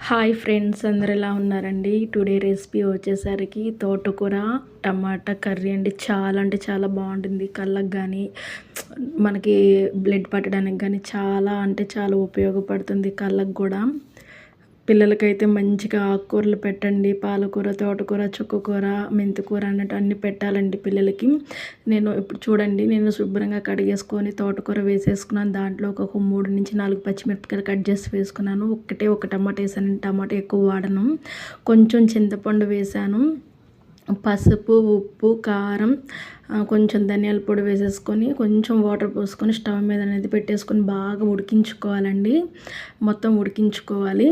Hi friends, అందరు ఎలా ఉన్నారండి? టుడే రెసిపీ వచ్చేసరికి తోటకూర టమాటా కర్రీ అండి. చాలా అంటే చాలా బాగుంటుంది. కళ్ళకు కానీ మనకి బ్లడ్ పట్టడానికి కానీ చాలా అంటే చాలా ఉపయోగపడుతుంది కళ్ళకు కూడా. పిల్లలకైతే మంచిగా ఆకుకూరలు పెట్టండి. పాలకూర, తోటకూర, చుక్కకూర, మెంతికూర అన్నట్టు అన్నీ పెట్టాలండి పిల్లలకి. నేను ఇప్పుడు చూడండి, నేను శుభ్రంగా కడిగేసుకొని తోటకూర వేసేసుకున్నాను. దాంట్లో ఒక 3 నుంచి 4 పచ్చిమిరపకాయలు కట్ చేసి వేసుకున్నాను. ఒక టమాటా వేసాను. టమాటా ఎక్కువ వాడను. కొంచెం చింతపండు వేసాను. పసుపు, ఉప్పు, కారం, కొంచెం ధనియాల పొడి వేసేసుకొని కొంచెం వాటర్ పోసుకొని స్టవ్ మీద అనేది పెట్టేసుకొని బాగా ఉడికించుకోవాలండి. మొత్తం ఉడికించుకోవాలి.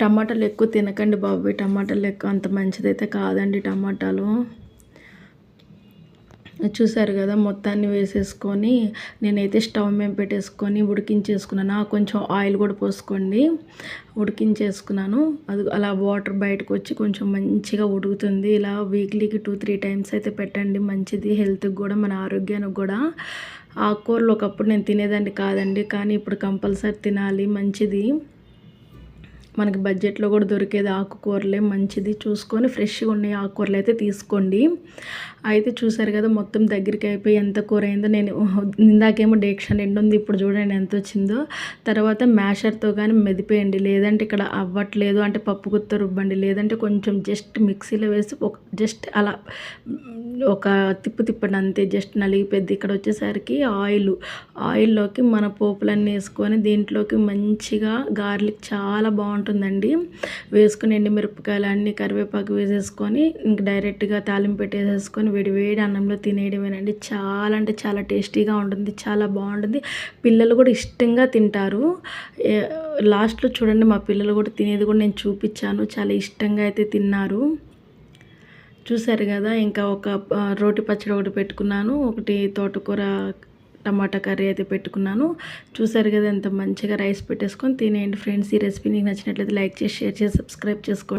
టమాటాలు ఎక్కువ తినకండి బాబు. టమాటాలు ఎక్కువ అంత మంచిదైతే కాదండి టమాటాలు. చూసారు కదా, మొత్తాన్ని వేసేసుకొని నేనైతే స్టవ్ మీద పెట్టేసుకొని ఉడికించేసుకున్నాను. కొంచెం ఆయిల్ కూడా పోసుకోండి. ఉడికించేసుకున్నాను. అది అలా వాటర్ బయటకు వచ్చి కొంచెం మంచిగా ఉడుకుతుంది. ఇలా వీక్లీకి 2-3 టైమ్స్ అయితే పెట్టండి. మంచిది హెల్త్కి కూడా, మన ఆరోగ్యానికి కూడా. ఆకుకూరలు ఒకప్పుడు నేను తినేదాన్ని కాదండి, కానీ ఇప్పుడు కంపల్సరీ తినాలి. మంచిది, మనకి బడ్జెట్లో కూడా దొరికేది ఆకుకూరలే. మంచిది చూసుకొని ఫ్రెష్గా ఉండే ఆకుకూరలు అయితే తీసుకోండి. అయితే చూసారు కదా, మొత్తం దగ్గరికి అయిపోయి ఎంత కూర అయిందో. నేను ఇందాకేమో డేక్షా నిండు ఉంది, ఇప్పుడు చూడండి ఎంత వచ్చిందో. తర్వాత మ్యాషర్తో కానీ మెదిపేయండి. లేదంటే ఇక్కడ అవ్వట్లేదు అంటే పప్పు గుత్త రుబ్బండి. లేదంటే కొంచెం జస్ట్ మిక్సీలో వేసి జస్ట్ అలా ఒక తిప్పండి అంతే, జస్ట్ నలిగిపోద్ది. ఇక్కడ వచ్చేసరికి ఆయిల్లోకి మన పోపులన్నీ వేసుకొని దీంట్లోకి మంచిగా గార్లిక్ చాలా బాగుంటుందండి వేసుకుని, ఎండుమిరపకాయలు అన్నీ, కరివేపాకు వేసేసుకొని ఇంక డైరెక్ట్గా తాలింపు పెట్టేసేసుకొని వేడి అన్నంలో తినేయడమేనండి. చాలా అంటే చాలా టేస్టీగా ఉంటుంది. చాలా బాగుంటుంది. పిల్లలు కూడా ఇష్టంగా తింటారు. లాస్ట్లో చూడండి, మా పిల్లలు కూడా తినేది కూడా నేను చూపించాను. చాలా ఇష్టంగా అయితే తిన్నారు. చూసారు కదా, ఇంకా ఒక రోటి పచ్చడి ఒకటి పెట్టుకున్నాను. ఒకటి తోటకూర టమాటా కర్రీ అయితే పెట్టుకున్నాను. చూసారు కదా, ఎంత మంచిగా రైస్ పెట్టేసుకొని తినేయండి ఫ్రెండ్స్. ఈ రెసిపీ మీకు నచ్చినట్లయితే లైక్ చేసి, షేర్ చేసి, సబ్స్క్రైబ్ చేసుకోండి.